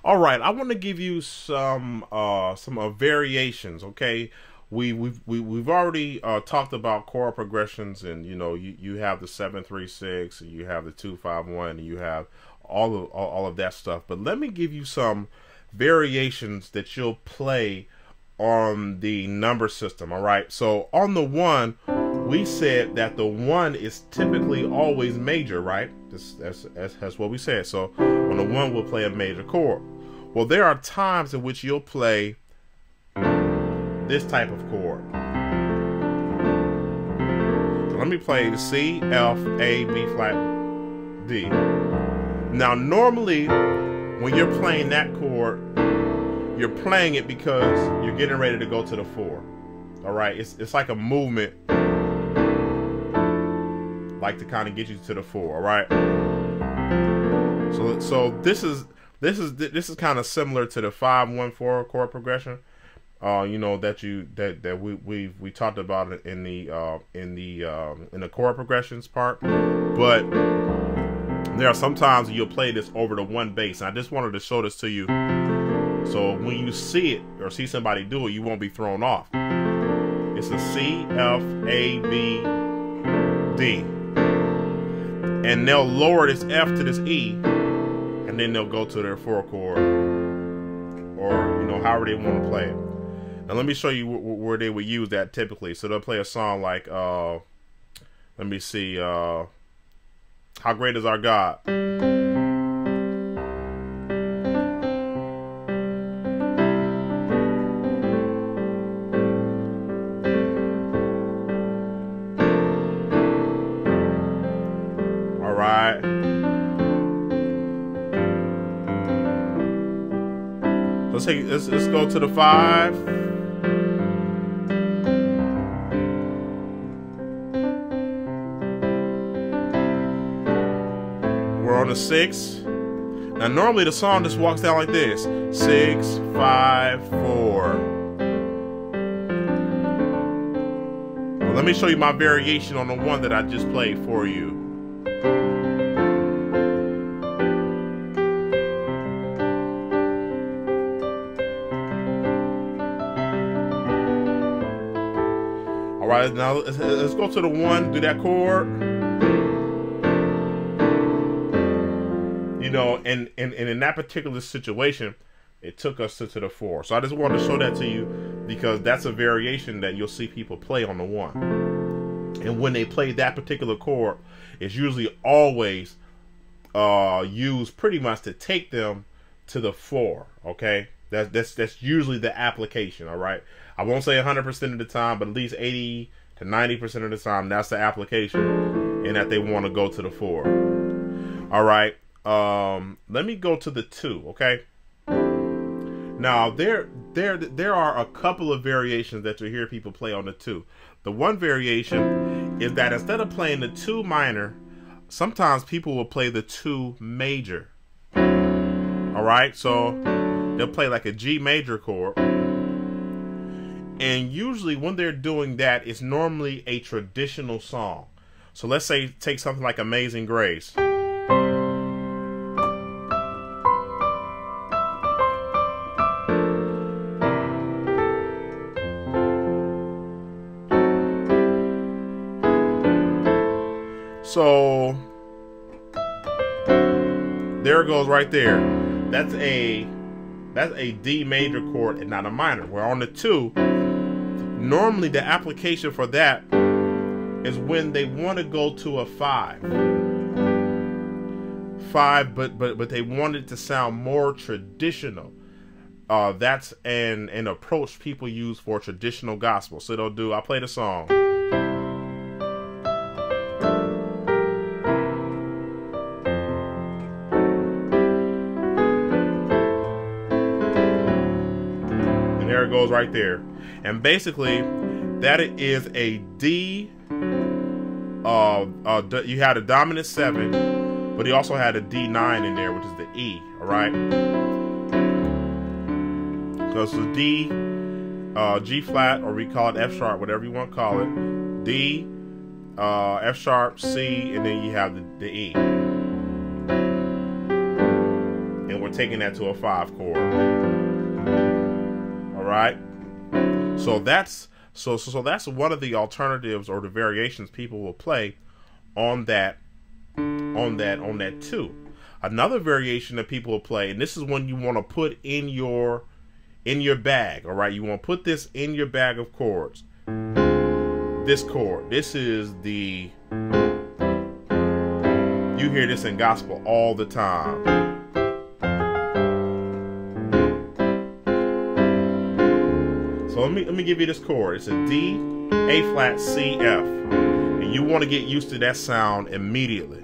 All right, I want to give you some variations. Okay, we've already talked about chord progressions, and you have the 7-3-6, and you have the 2-5-1, and you have all of that stuff. But let me give you some variations that you'll play on the number system. All right, so on the one, we said that the one is typically always major, right? That's what we said. So on the one, we'll play a major chord. Well, there are times in which you'll play this type of chord. So let me play the C, F, A, B flat, D. Now, normally, when you're playing that chord, you're playing it because you're getting ready to go to the 4. All right, it's like a movement, like to kind of get you to the 4. All right. So this is kind of similar to the 5-1-4 chord progression. That we talked about it in the chord progressions part, but there are some times you'll play this over the one bass. And I just wanted to show this to you, so when you see it or see somebody do it, you won't be thrown off. It's a C, F, A, B, D, and they'll lower this F to this E, and then they'll go to their 4 chord, or however they want to play it. Now let me show you where they would use that typically. So they'll play a song like, let me see, How Great Is Our God. All right. Let's go to the 5. We're on the 6. Now normally the song just walks down like this: 6, 5, 4. Well, let me show you my variation on the one that I just played for you. All right, now let's go to the 1, do that chord. And in that particular situation, it took us to the 4. So I just wanted to show that to you because that's a variation that you'll see people play on the 1. And when they play that particular chord, it's usually always used pretty much to take them to the 4. Okay, that's usually the application. All right, I won't say 100% of the time, but at least 80 to 90% of the time, that's the application, and that they want to go to the 4. All right. Let me go to the 2, okay? Now there are a couple of variations that you hear people play on the 2. The one variation is that instead of playing the 2 minor, sometimes people will play the 2 major. All right, so they'll play like a G major chord, and usually when they're doing that, it's normally a traditional song. So let's say take something like Amazing Grace. So there it goes right there. That's a D major chord and not a minor. Where on the 2, normally the application for that is when they want to go to a 5, but they want it to sound more traditional. That's an approach people use for traditional gospel. So they'll do, I'll play the song. There it goes right there. And basically that is a D. You had a dominant 7, but he also had a D9 in there, which is the E. All right, so it's the D, G flat, or we call it F sharp, whatever you want to call it. D, F sharp, C, and then you have the E. And what taking that to a 5 chord. All right. So that's that's one of the alternatives or the variations people will play on that 2. Another variation that people will play, and this is one you want to put in your bag. All right, you want to put this in your bag of chords. This chord. This is the, you hear this in gospel all the time. So let me give you this chord. It's a D, A flat, C, F. And you want to get used to that sound immediately.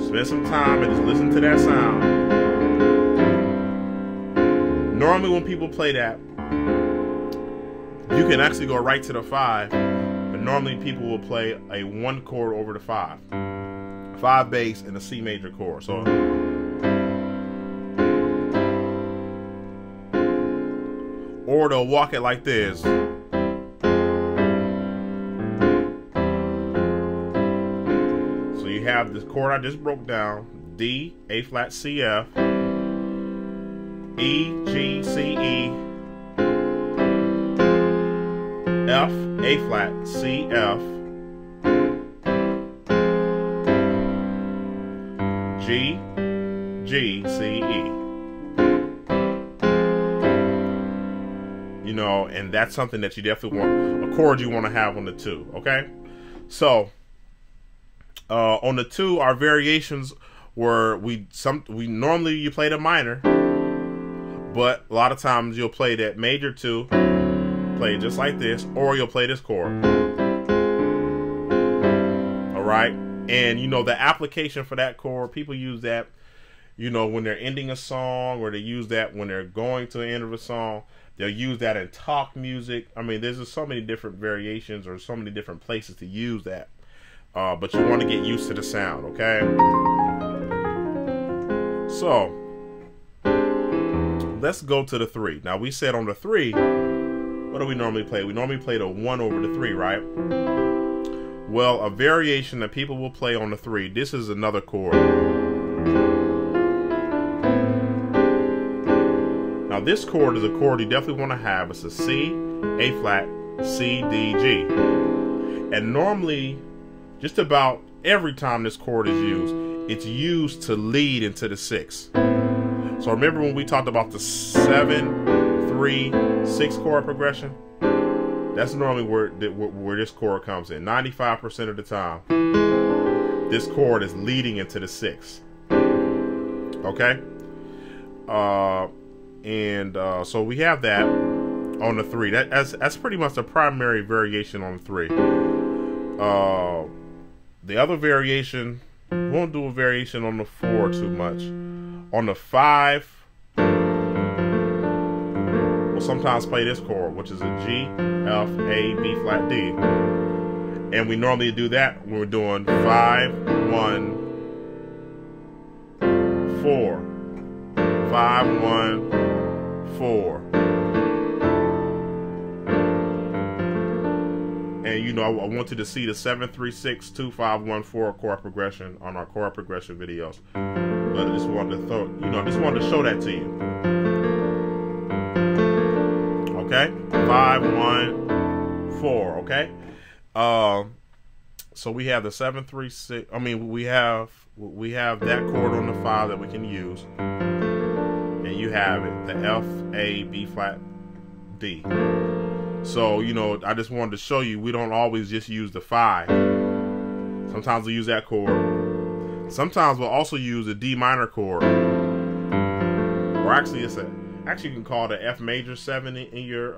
Spend some time and just listen to that sound. Normally when people play that, you can actually go right to the 5, but normally people will play a 1 chord over the 5. 5 bass and a C major chord. So or they'll walk it like this. So you have this chord I just broke down: D, A flat, C, F, E, G, C, E, F, A flat, C, F, G, G, C, E. You know, and that's something that you definitely want, a chord you want to have on the 2, okay? So, on the 2, our variations were, we normally you play the minor, but a lot of times you'll play that major 2, play it just like this, or you'll play this chord. All right? And, you know, the application for that chord, people use that, you know, when they're ending a song, or they use that when they're going to the end of a song. They'll use that in talk music. I mean, there's just so many different variations or so many different places to use that. But you want to get used to the sound, okay? So, let's go to the 3. Now, we said on the 3, what do we normally play? We normally play the 1 over the 3, right? Well, a variation that people will play on the 3, this is another chord. Now this chord is a chord you definitely want to have. It's a C, A flat, C, D, G. And normally, just about every time this chord is used, it's used to lead into the 6. So remember when we talked about the 7, 3, 6 chord progression? That's normally where this chord comes in. 95% of the time, this chord is leading into the 6. Okay? So we have that on the 3. That's pretty much the primary variation on the 3. The other variation, we won't do a variation on the 4 too much. On the 5, we'll sometimes play this chord, which is a G, F, A, B flat, D. And we normally do that when we're doing 5, 1, 4. 5, 1, 4. And you know, I want you to see the 7, 3, 6, 2, 5, 1, 4 chord progression on our chord progression videos. But I just wanted to wanted to show that to you. Okay? 5, 1, 4, okay? So we have the 7, 3, 6. I mean, we have that chord on the 5 that we can use. And you have it, the F, A, B flat, D. So, you know, I just wanted to show you we don't always just use the 5. Sometimes we use that chord. Sometimes we'll also use a D minor chord. Or actually you can call the F major 7 in your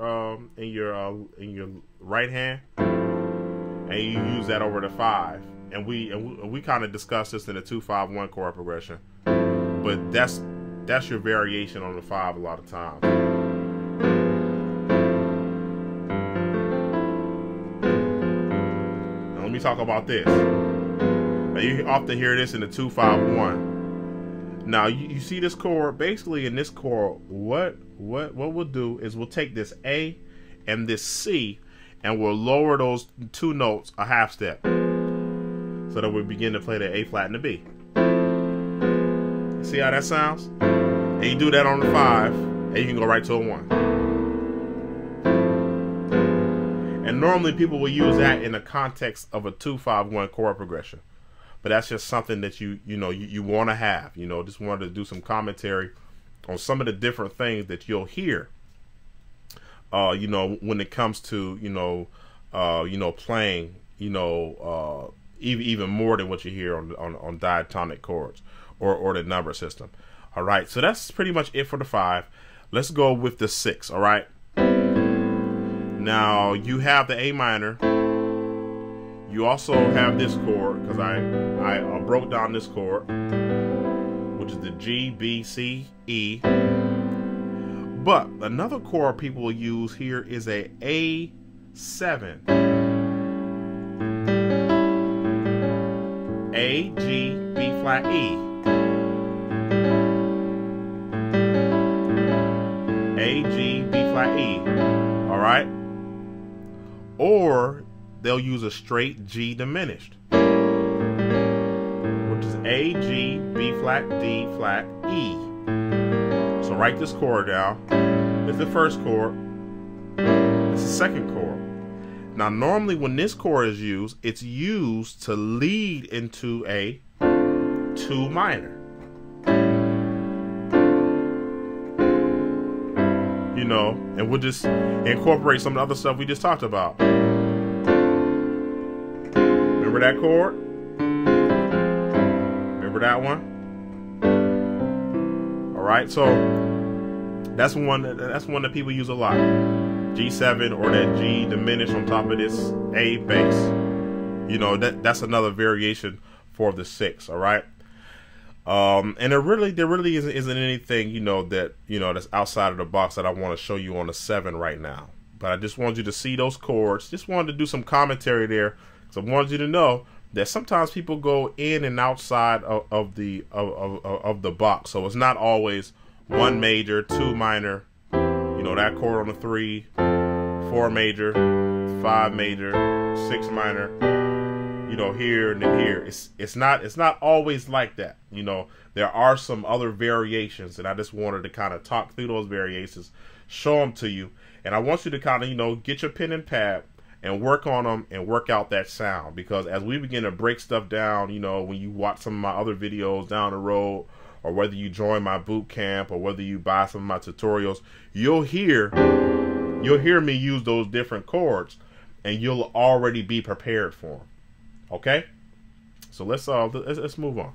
right hand. And you use that over the 5. And we kind of discussed this in the 2, 5, 1 chord progression. But that's your variation on the 5 a lot of times. Now let me talk about this. Now you often hear this in the 2, 5, 1. Now you see this chord. Basically in this chord, what we'll do is we'll take this A and this C and we'll lower those 2 notes a half step, so that we begin to play the A flat and the B. You see how that sounds? and you do that on the 5, and you can go right to a 1. And normally people will use that in the context of a 2-5-1 chord progression, but that's just something that you want to have. Just wanted to do some commentary on some of the different things that you'll hear. When it comes to playing, even more than what you hear on diatonic chords or the number system. All right, so that's pretty much it for the 5. Let's go with the 6. All right. Now you have the A minor. You also have this chord, because I broke down this chord, which is the G, B, C, E. But another chord people will use here is a A7. A, G, B flat, E. A, G, B flat, E. All right? Or they'll use a straight G diminished, which is A, G, B flat, D flat, E. So write this chord down. This is the first chord. This is the second chord. Now normally when this chord is used, it's used to lead into a 2 minor. And we'll just incorporate some of the other stuff we just talked about. Remember that chord? Remember that one? All right, so that's one that people use a lot. G7 or that G diminished on top of this A bass. That's another variation for the 6. All right. And there really isn't anything that's outside of the box that I want to show you on the 7 right now. But I just wanted you to see those chords. Just wanted to do some commentary there, because I wanted you to know that sometimes people go in and outside of the box. So it's not always 1 major, 2 minor. That chord on the 3, 4 major, 5 major, 6 minor. Here and then here. It's not always like that. There are some other variations, and I just wanted to kind of talk through those variations, show them to you, and I want you to kind of get your pen and pad and work on them and work out that sound, because as we begin to break stuff down, when you watch some of my other videos down the road, or whether you join my boot camp, or whether you buy some of my tutorials, you'll hear me use those different chords, and you'll already be prepared for them. Okay, so let's move on.